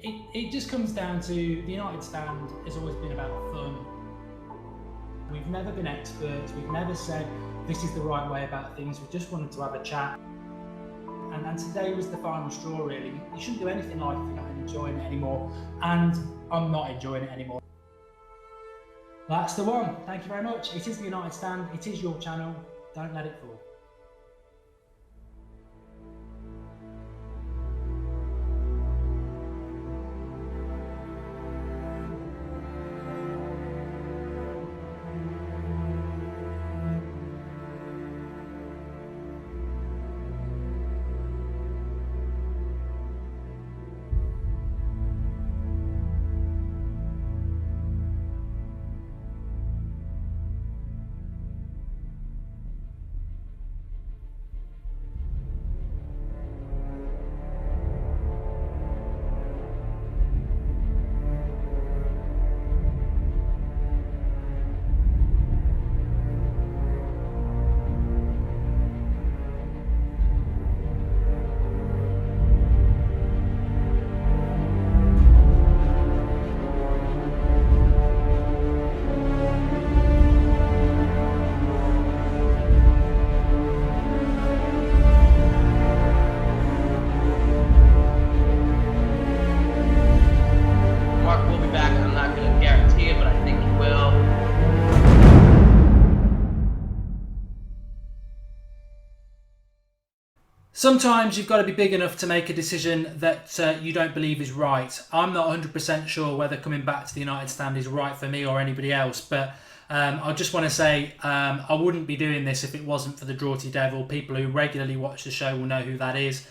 it just comes down to the United stand has always been about fun. We've never been experts, we've never said this is the right way about things, we just wanted to have a chat. And today was the final straw really. You shouldn't do anything like if you're not enjoying it anymore, and I'm not enjoying it anymore. That's the one. Thank you very much. It is the United stand, it is your channel, don't let it fall. Sometimes you've got to be big enough to make a decision that you don't believe is right. I'm not 100% sure whether coming back to the United stand is right for me or anybody else, but I just want to say I wouldn't be doing this if it wasn't for the Drawty Devil. People who regularly watch the show will know who that is.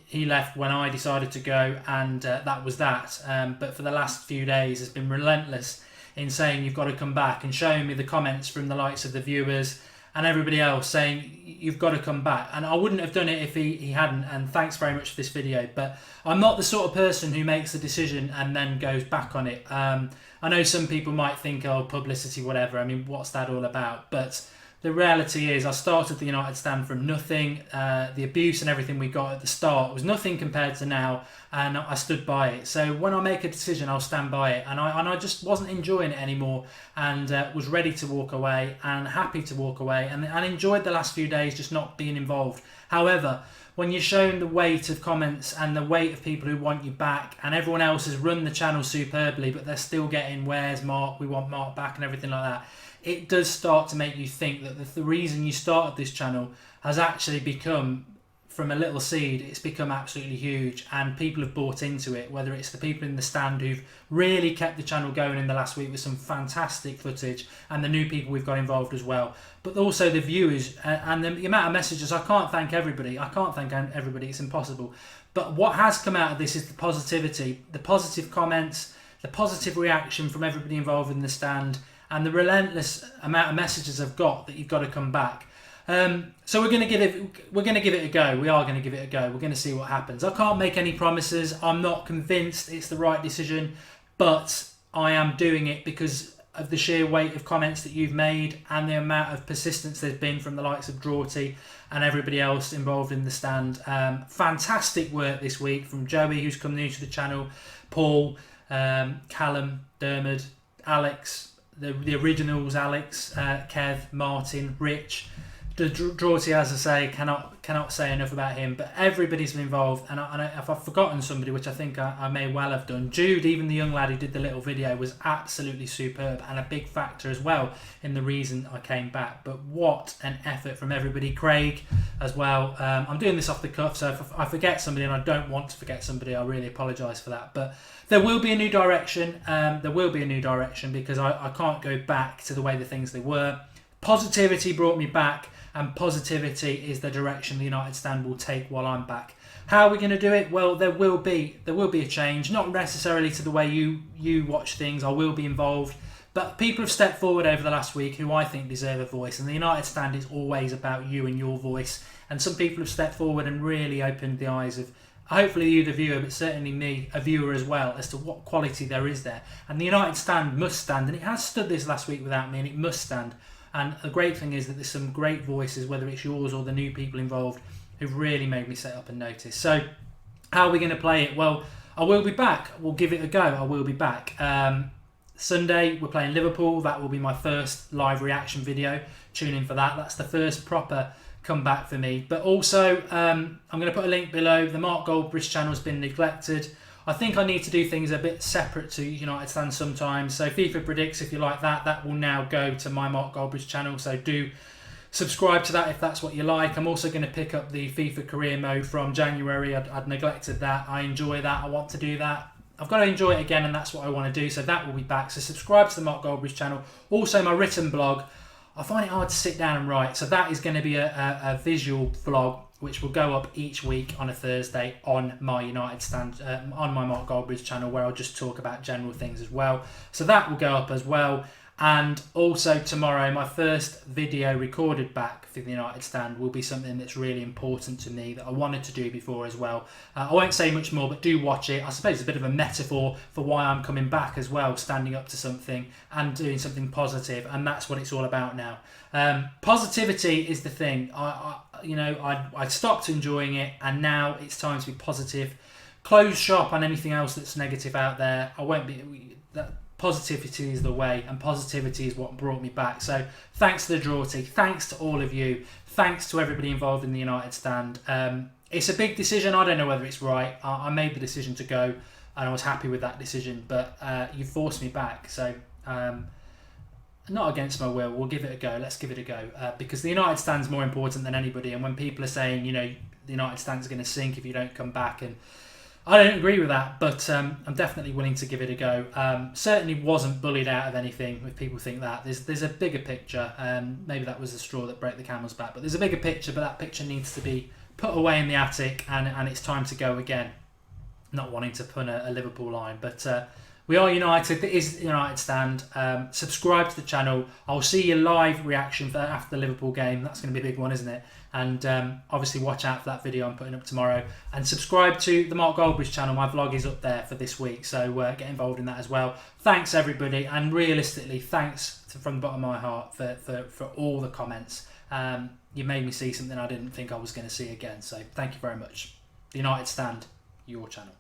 He left when I decided to go, and that was that. But for the last few days has been relentless in saying you've got to come back, and showing me the comments from the likes of the viewers and everybody else saying you've got to come back. And I wouldn't have done it if he hadn't, and thanks very much for this video. But I'm not the sort of person who makes a decision and then goes back on it. I know some people might think, oh, publicity, whatever. I mean, what's that all about? But the reality is I started the United stand from nothing. The abuse and everything we got at the start was nothing compared to now, and I stood by it. So when I make a decision, I'll stand by it. And I just wasn't enjoying it anymore, and was ready to walk away and happy to walk away, and enjoyed the last few days just not being involved. However, when you're shown the weight of comments and the weight of people who want you back, and everyone else has run the channel superbly, but they're still getting, where's Mark, we want Mark back, and everything like that, it does start to make you think that the reason you started this channel has actually become, from a little seed, it's become absolutely huge, and people have bought into it, whether it's the people in the stand who've really kept the channel going in the last week with some fantastic footage, and the new people we've got involved as well, but also the viewers and the amount of messages. I can't thank everybody, it's impossible. But what has come out of this is the positivity, the positive comments, the positive reaction from everybody involved in the stand, and the relentless amount of messages I've got that you've got to come back. So we're going to give it a go. We are going to give it a go. We're going to see what happens. I can't make any promises. I'm not convinced it's the right decision, but I am doing it because of the sheer weight of comments that you've made and the amount of persistence there's been from the likes of Drawty and everybody else involved in the stand. Fantastic work this week from Joey, who's come new to the channel, Paul, Callum, Dermot, Alex, the originals, Alex, Kev, Martin, Rich. The Drawty, as I say, cannot say enough about him, but everybody's been involved, and if I've forgotten somebody, which I think I may well have done, Jude, even the young lad who did the little video, was absolutely superb and a big factor as well in the reason I came back. But what an effort from everybody. Craig as well. I'm doing this off the cuff, so if I forget somebody, and I don't want to forget somebody, I really apologise for that. But there will be a new direction. Because I can't go back to the way the things they were. Positivity brought me back, and positivity is the direction the United stand will take while I'm back. How are we going to do it? Well, there will be a change, not necessarily to the way you watch things. I will be involved, but people have stepped forward over the last week who I think deserve a voice, and the United stand is always about you and your voice. And some people have stepped forward and really opened the eyes of, hopefully you, the viewer, but certainly me, a viewer as well, as to what quality there is there. And the United stand must stand, and it has stood this last week without me, and it must stand. And the great thing is that there's some great voices, whether it's yours or the new people involved, who've really made me sit up and notice. So how are we going to play it? Well, I will be back. We'll give it a go. I will be back. Sunday, we're playing Liverpool. That will be my first live reaction video. Tune in for that. That's the first proper comeback for me. But also, I'm going to put a link below. The Mark Goldbridge channel has been neglected. I think I need to do things a bit separate to United Stand sometimes. So FIFA Predicts, if you like that, that will now go to my Mark Goldbridge channel. So do subscribe to that if that's what you like. I'm also going to pick up the FIFA career mode from January. I'd neglected that. I enjoy that. I want to do that. I've got to enjoy it again, and that's what I want to do. So that will be back. So subscribe to the Mark Goldbridge channel. Also my written blog. I find it hard to sit down and write. So that is going to be a visual vlog, which will go up each week on a Thursday on my United Stand, on my Mark Goldbridge channel, where I'll just talk about general things as well. So that will go up as well. And also tomorrow, my first video recorded back for the United Stand will be something that's really important to me that I wanted to do before as well. I won't say much more, but do watch it. I suppose it's a bit of a metaphor for why I'm coming back as well, standing up to something and doing something positive, and that's what it's all about now. Positivity is the thing. I stopped enjoying it, and now it's time to be positive. Close shop on anything else that's negative out there. I won't be that. Positivity is the way, and positivity is what brought me back. So thanks to the Drawty, thanks to all of you, thanks to everybody involved in the United Stand. It's a big decision. I don't know whether it's right. I made the decision to go, and I was happy with that decision, but you forced me back. So not against my will. We'll give it a go. Let's give it a go, because the United Stand's more important than anybody. And when people are saying, the United Stand's going to sink if you don't come back, and I don't agree with that, but I'm definitely willing to give it a go. Certainly wasn't bullied out of anything, if people think that. There's a bigger picture. Maybe that was the straw that broke the camel's back, but there's a bigger picture, but that picture needs to be put away in the attic, and it's time to go again. Not wanting to put a Liverpool line, but we are united. There is the United Stand. Subscribe to the channel. I'll see your live reaction after the Liverpool game. That's going to be a big one, isn't it? And obviously watch out for that video I'm putting up tomorrow. And subscribe to the Mark Goldbridge channel. My vlog is up there for this week, so get involved in that as well. Thanks everybody, and realistically, thanks from the bottom of my heart for all the comments. You made me see something I didn't think I was going to see again, so thank you very much. The United Stand, your channel.